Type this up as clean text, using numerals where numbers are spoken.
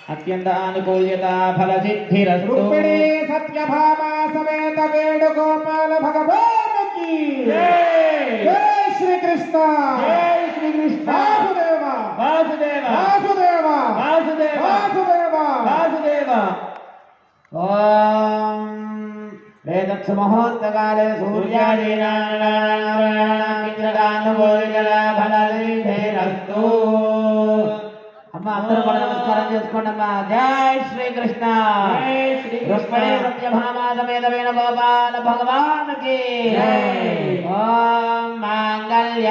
अत्यंत अनुकूल्यता फल सिद्धिरस्तु। रुक्मिणी सत्यभामा समेत वेणुगोपाल भगवान की जय। जय श्री कृष्ण। जय श्री कृष्ण। वासुदेवा वासुदेवा वासुदेवा वासुदेवा वासुदेवा वासुदेवा। ओम वेदक्ष महोत्तकाले सूर्यादीनानुकूल्यता फल सिद्धिरस्तु। अम्मा अंदर को नमस्कार చేసుకోండమ్మా। जय श्री कृष्ण। जय श्री रुक्मिणी सत्यभामा समेत वेणुगोपाल भगवान की जय। ओम मांगल्य